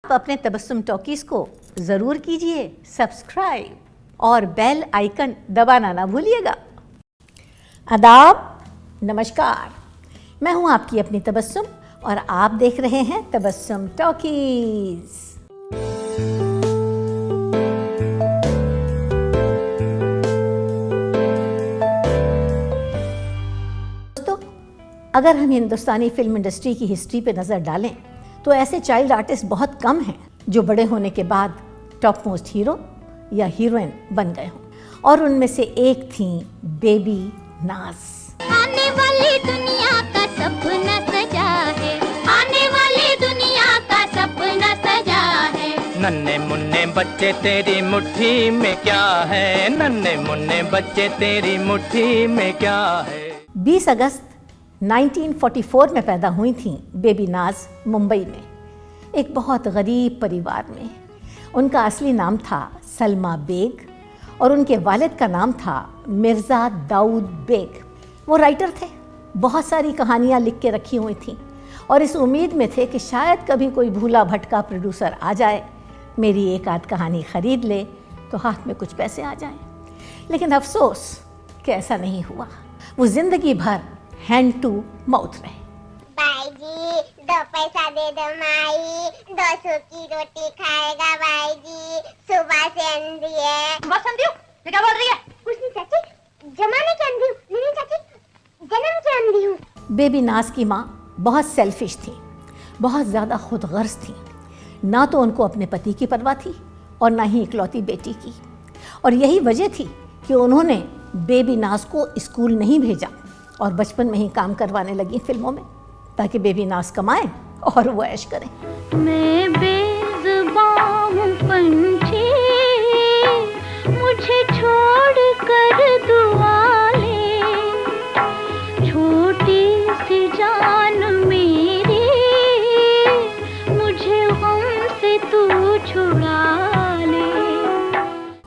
आप अपने तबस्सुम टॉकीज़ को ज़रूर कीजिए सब्सक्राइब और बेल आइकन दबाना ना भूलिएगा। आदाब, नमस्कार, मैं हूं आपकी अपनी तबस्सुम और आप देख रहे हैं तबस्सुम टॉकीज़। दोस्तों, अगर हम हिंदुस्तानी फिल्म इंडस्ट्री की हिस्ट्री पे नज़र डालें तो ऐसे चाइल्ड आर्टिस्ट बहुत कम हैं जो बड़े होने के बाद टॉप मोस्ट हीरो या हीरोइन बन गए हों, और उनमें से एक थी बेबी नाज। आने वाली दुनिया का सपना सजा है, आने वाली दुनिया का सपना सजा है। नन्हे मुन्ने बच्चे तेरी मुट्ठी में क्या है, नन्हे मुन्ने बच्चे तेरी मुट्ठी में क्या है। 20 अगस्त 1944 में पैदा हुई थीं बेबी नाज मुंबई में, एक बहुत गरीब परिवार में। उनका असली नाम था सलमा बेग और उनके वालिद का नाम था मिर्ज़ा दाऊद बेग। वो राइटर थे, बहुत सारी कहानियाँ लिख के रखी हुई थीं और इस उम्मीद में थे कि शायद कभी कोई भूला भटका प्रोड्यूसर आ जाए, मेरी एक आध कहानी ख़रीद ले तो हाथ में कुछ पैसे आ जाएं। लेकिन अफसोस कि ऐसा नहीं हुआ। वो ज़िंदगी भर हैंड टू माउथ रहे। भाई जी 2 पैसा दे दो माई, 200 की रोटी खाएगा भाई जी, सुबह से अंधी है। बस अंधी हूँ, ये क्या बोल रही है? कुछ नहीं चाची, जमाने की अंधी हूँ, नहीं चाची, जन्म की अंधी हूँ। बेबी नाज की माँ बहुत सेल्फिश थी, बहुत ज़्यादा खुदगर्ज थी। ना तो उनको अपने पति की परवाह थी और ना ही इकलौती बेटी की, और यही वजह थी कि उन्होंने बेबी नाज को स्कूल नहीं भेजा और बचपन में ही काम करवाने लगी फिल्मों में, ताकि बेबी नाज कमाएं और वो ऐश करें। मैं बेज़ुबान हूँ पंछी, मुझे छोड़ कर दुआ ले, छोटी सी जान मेरी, मुझे गम से तू छुड़ा ले।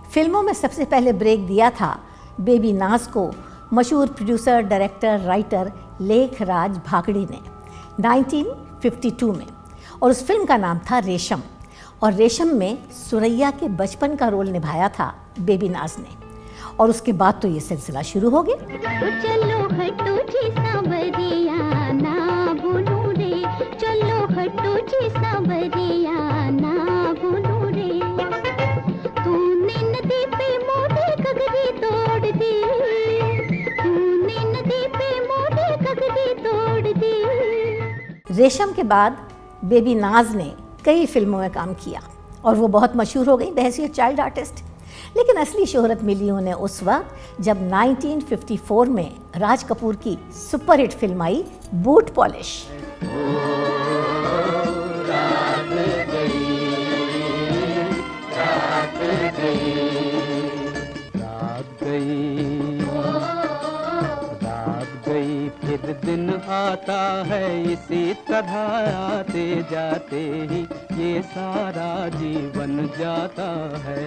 फिल्मों में सबसे पहले ब्रेक दिया था बेबी नाज को मशहूर प्रोड्यूसर, डायरेक्टर, राइटर लेखराज भागड़ी ने 1952 में, और उस फिल्म का नाम था रेशम। और रेशम में सुरैया के बचपन का रोल निभाया था बेबी नाज ने, और उसके बाद तो ये सिलसिला शुरू हो गया। चलो हटो जी सांवरिया ना भूलू रे, चलो हटो जी सांवरिया ना भूलू रे, तूने नदी पे मोटी कगरी तोड़ दी, तूने नदी पे मोटी कगरी तोड़ दी। रेशम के बाद बेबी नाज ने कई फिल्मों में काम किया और वो बहुत मशहूर हो गई बहैसियत चाइल्ड आर्टिस्ट। लेकिन असली शोहरत मिली उन्हें उस वक्त जब 1954 में राज कपूर की सुपरहिट फिल्म आई बूट पॉलिश। फिर दिन आता है इसी तरह, आते जाते ही ये सारा जीवन जाता है।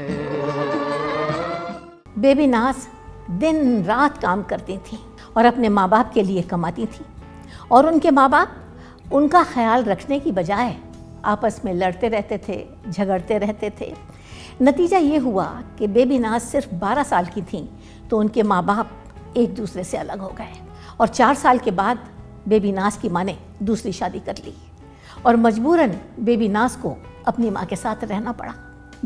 बेबी नाज दिन रात काम करती थी और अपने माँ बाप के लिए कमाती थी, और उनके माँ बाप उनका ख्याल रखने की बजाय आपस में लड़ते रहते थे, झगड़ते रहते थे। नतीजा ये हुआ कि बेबी नाज सिर्फ 12 साल की थी तो उनके माँ बाप एक दूसरे से अलग हो गए, और 4 साल के बाद बेबी नाज की माँ ने दूसरी शादी कर ली और मजबूरन बेबी नाज को अपनी माँ के साथ रहना पड़ा।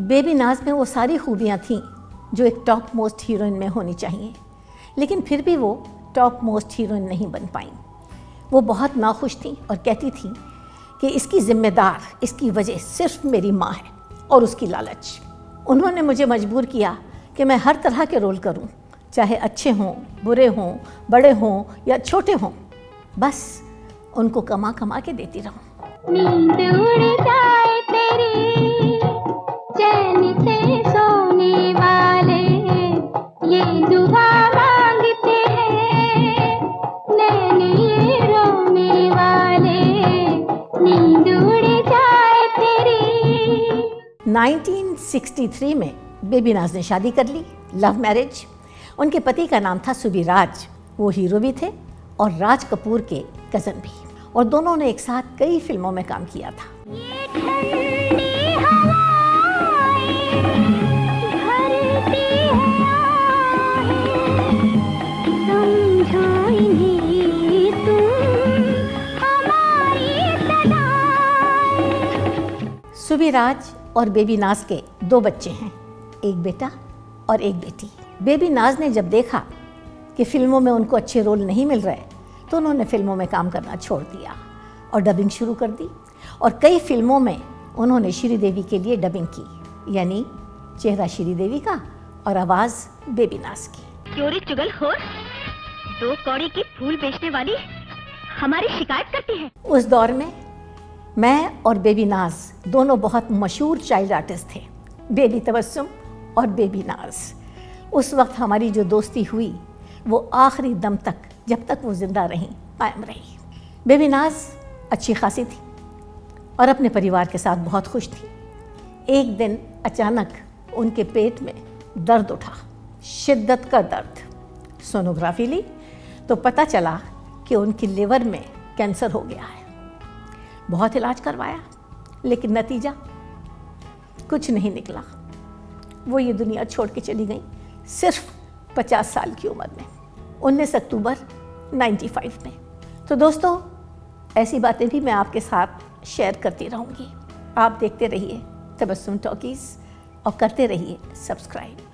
बेबी नाज में वो सारी खूबियाँ थीं जो एक टॉप मोस्ट हीरोइन में होनी चाहिए, लेकिन फिर भी वो टॉप मोस्ट हीरोइन नहीं बन पाई। वो बहुत नाखुश थी और कहती थी कि इसकी जिम्मेदार, इसकी वजह सिर्फ मेरी माँ है और उसकी लालच। उन्होंने मुझे मजबूर किया कि मैं हर तरह के रोल करूं, चाहे अच्छे हों, बुरे हों, बड़े हों या छोटे हों, बस उनको कमा कमा के देती रहूं। नींद उड़ जाए तेरी चैन से सोने वाले, ये दुआ मांगते हैं नैन ये रोने वाले, नींद उड़ जाए तेरी। 1963 में बेबी नाज ने शादी कर ली, लव मैरिज। उनके पति का नाम था सुबीराज, वो हीरो भी थे और राज कपूर के कज़न भी, और दोनों ने एक साथ कई फिल्मों में काम किया था। ये ठंडी सुबीराज और बेबी नाज के 2 बच्चे हैं, एक बेटा और एक बेटी। बेबी नाज ने जब देखा कि फिल्मों में उनको अच्छे रोल नहीं मिल रहे तो उन्होंने फिल्मों में काम करना छोड़ दिया और डबिंग शुरू कर दी, और कई फिल्मों में उन्होंने श्रीदेवी के लिए डबिंग की, यानी चेहरा श्रीदेवी का और आवाज़ बेबी नाज की। चोरी चुगलखोर, 2 कौड़ी की फूल बेचने वाली हमारी शिकायत करती है। उस दौर में मैं और बेबी नाज दोनों बहुत मशहूर चाइल्ड आर्टिस्ट थे, बेबी तबस्सुम और बेबी नाज। उस वक्त हमारी जो दोस्ती हुई वो आखिरी दम तक, जब तक वो ज़िंदा रहीं, कायम रही। बेबी नाज अच्छी खासी थी और अपने परिवार के साथ बहुत खुश थी। एक दिन अचानक उनके पेट में दर्द उठा, शिद्दत का दर्द। सोनोग्राफी ली तो पता चला कि उनकी लिवर में कैंसर हो गया है। बहुत इलाज करवाया लेकिन नतीजा कुछ नहीं निकला। वो ये दुनिया छोड़ के चली गई सिर्फ 50 साल की उम्र में, 19 अक्टूबर 95 में। तो दोस्तों, ऐसी बातें भी मैं आपके साथ शेयर करती रहूँगी। आप देखते रहिए तबस्सुम टॉकीज़ और करते रहिए सब्सक्राइब।